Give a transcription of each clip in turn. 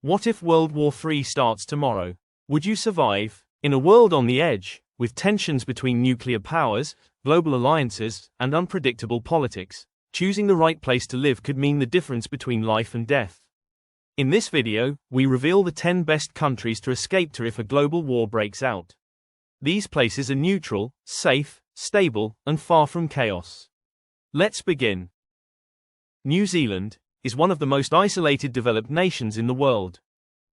What if World War III starts tomorrow? Would you survive? In a world on the edge, with tensions between nuclear powers, global alliances, and unpredictable politics, choosing the right place to live could mean the difference between life and death. In this video, we reveal the 10 best countries to escape to if a global war breaks out. These places are neutral, safe, stable, and far from chaos. Let's begin. New Zealand is one of the most isolated developed nations in the world.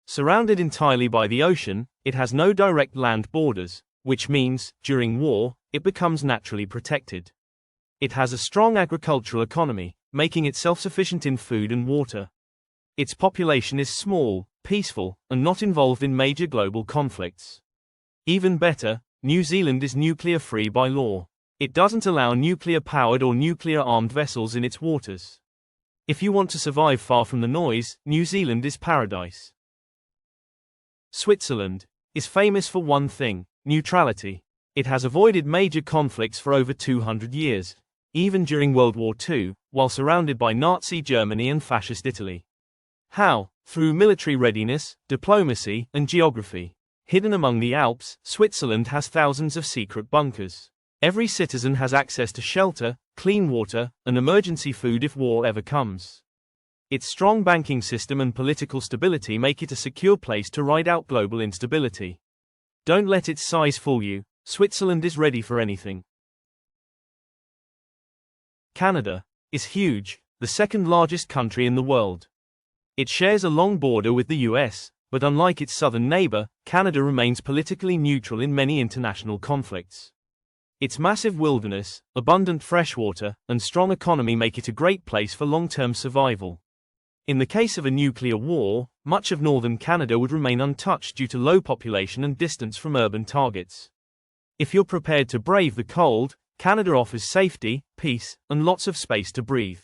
Surrounded entirely by the ocean, it has no direct land borders, which means, during war, it becomes naturally protected. It has a strong agricultural economy, making it self-sufficient in food and water. Its population is small, peaceful, and not involved in major global conflicts. Even better, New Zealand is nuclear-free by law. It doesn't allow nuclear-powered or nuclear-armed vessels in its waters. If you want to survive far from the noise, New Zealand is paradise. Switzerland is famous for one thing: neutrality. It has avoided major conflicts for over 200 years, even during World War II, while surrounded by Nazi Germany and Fascist Italy. How? Through military readiness, diplomacy, and geography. Hidden among the Alps, Switzerland has thousands of secret bunkers. Every citizen has access to shelter, clean water, and emergency food if war ever comes. Its strong banking system and political stability make it a secure place to ride out global instability. Don't let its size fool you. Switzerland is ready for anything. Canada is huge, the second largest country in the world. It shares a long border with the US, but unlike its southern neighbor, Canada remains politically neutral in many international conflicts. Its massive wilderness, abundant freshwater, and strong economy make it a great place for long-term survival. In the case of a nuclear war, much of northern Canada would remain untouched due to low population and distance from urban targets. If you're prepared to brave the cold, Canada offers safety, peace, and lots of space to breathe.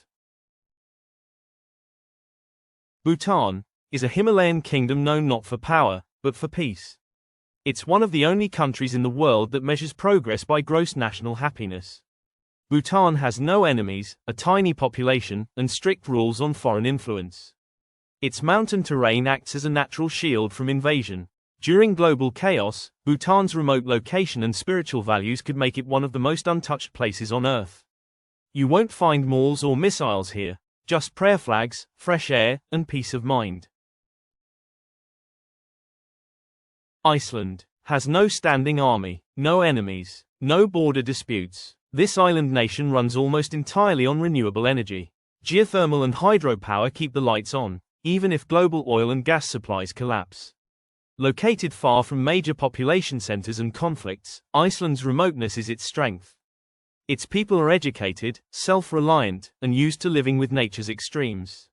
Bhutan is a Himalayan kingdom known not for power, but for peace. It's one of the only countries in the world that measures progress by gross national happiness. Bhutan has no enemies, a tiny population, and strict rules on foreign influence. Its mountain terrain acts as a natural shield from invasion. During global chaos, Bhutan's remote location and spiritual values could make it one of the most untouched places on Earth. You won't find malls or missiles here, just prayer flags, fresh air, and peace of mind. Iceland has no standing army, no enemies, no border disputes. This island nation runs almost entirely on renewable energy. Geothermal and hydropower keep the lights on, even if global oil and gas supplies collapse. Located far from major population centers and conflicts, Iceland's remoteness is its strength. Its people are educated, self-reliant, and used to living with nature's extremes.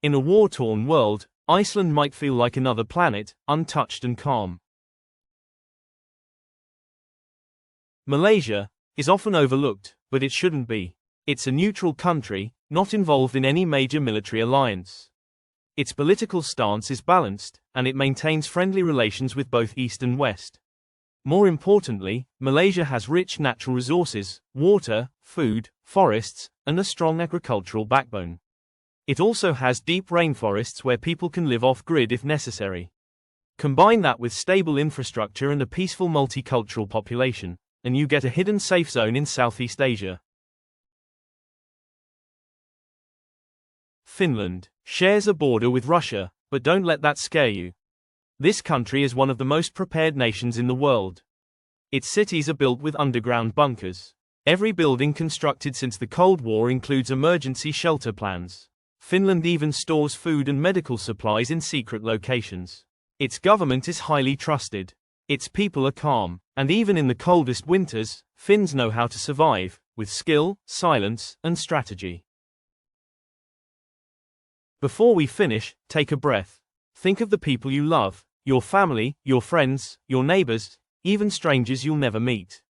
In a war-torn world, Iceland might feel like another planet, untouched and calm. Malaysia is often overlooked, but it shouldn't be. It's a neutral country, not involved in any major military alliance. Its political stance is balanced, and it maintains friendly relations with both East and West. More importantly, Malaysia has rich natural resources, water, food, forests, and a strong agricultural backbone. It also has deep rainforests where people can live off-grid if necessary. Combine that with stable infrastructure and a peaceful multicultural population, and you get a hidden safe zone in Southeast Asia. Finland shares a border with Russia, but don't let that scare you. This country is one of the most prepared nations in the world. Its cities are built with underground bunkers. Every building constructed since the Cold War includes emergency shelter plans. Finland even stores food and medical supplies in secret locations. Its government is highly trusted. Its people are calm, and even in the coldest winters, Finns know how to survive, with skill, silence, and strategy. Before we finish, take a breath. Think of the people you love, your family, your friends, your neighbors, even strangers you'll never meet.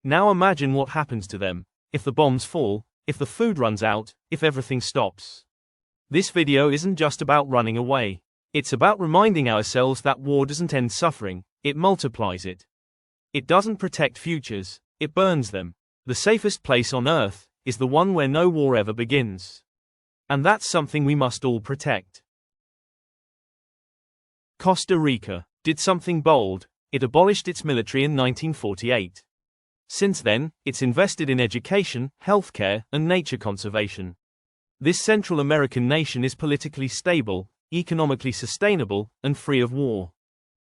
Now imagine what happens to them, if the bombs fall, if the food runs out, if everything stops. This video isn't just about running away. It's about reminding ourselves that war doesn't end suffering, it multiplies it. It doesn't protect futures, it burns them. The safest place on Earth is the one where no war ever begins. And that's something we must all protect. Costa Rica did something bold. It abolished its military in 1948. Since then, it's invested in education, healthcare, and nature conservation. This Central American nation is politically stable, economically sustainable, and free of war.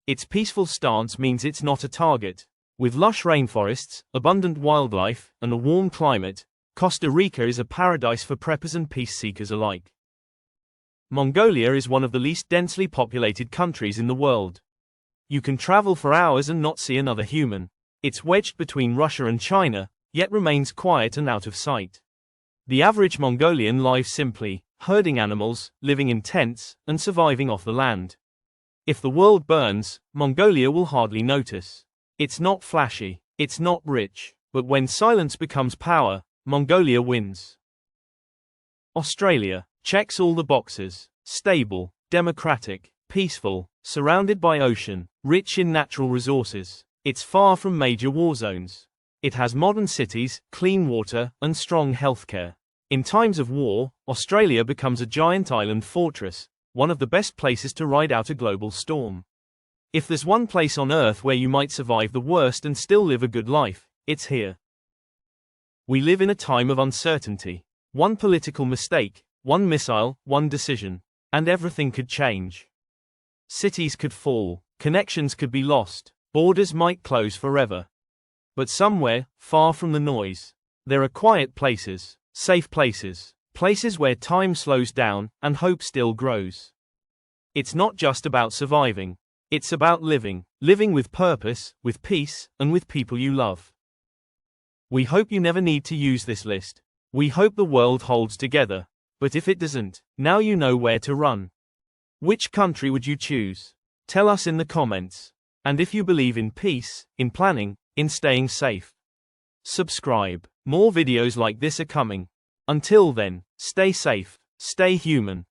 Its peaceful stance means it's not a target. With lush rainforests, abundant wildlife, and a warm climate, Costa Rica is a paradise for preppers and peace seekers alike. Mongolia is one of the least densely populated countries in the world. You can travel for hours and not see another human. It's wedged between Russia and China, yet remains quiet and out of sight. The average Mongolian lives simply, herding animals, living in tents, and surviving off the land. If the world burns, Mongolia will hardly notice. It's not flashy, it's not rich, but when silence becomes power, Mongolia wins. Australia checks all the boxes: stable, democratic, peaceful, surrounded by ocean, rich in natural resources. It's far from major war zones. It has modern cities, clean water, and strong healthcare. In times of war, Australia becomes a giant island fortress, one of the best places to ride out a global storm. If there's one place on Earth where you might survive the worst and still live a good life, it's here. We live in a time of uncertainty. One political mistake, one missile, one decision, and everything could change. Cities could fall, connections could be lost, borders might close forever. But somewhere, far from the noise, there are quiet places, safe places, places where time slows down and hope still grows. It's not just about surviving. It's about living with purpose, with peace, and with people you love. We hope you never need to use this list. We hope the world holds together. But if it doesn't, now you know where to run. Which country would you choose? Tell us in the comments. And if you believe in peace, in planning, in staying safe, subscribe. More videos like this are coming. Until then, stay safe, stay human.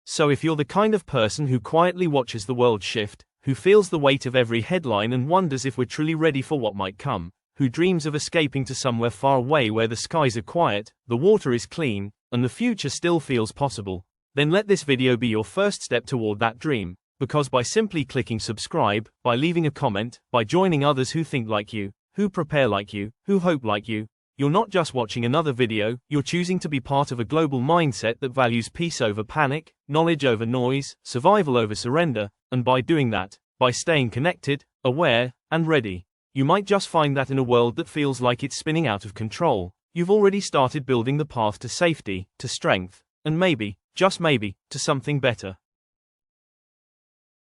So if you're the kind of person who quietly watches the world shift, who feels the weight of every headline and wonders if we're truly ready for what might come, who dreams of escaping to somewhere far away where the skies are quiet, the water is clean, and the future still feels possible, then let this video be your first step toward that dream, because by simply clicking subscribe, by leaving a comment, by joining others who think like you, who prepare like you, who hope like you, you're not just watching another video, you're choosing to be part of a global mindset that values peace over panic, knowledge over noise, survival over surrender, and by doing that, by staying connected, aware, and ready, you might just find that in a world that feels like it's spinning out of control, you've already started building the path to safety, to strength, and maybe, just maybe, to something better.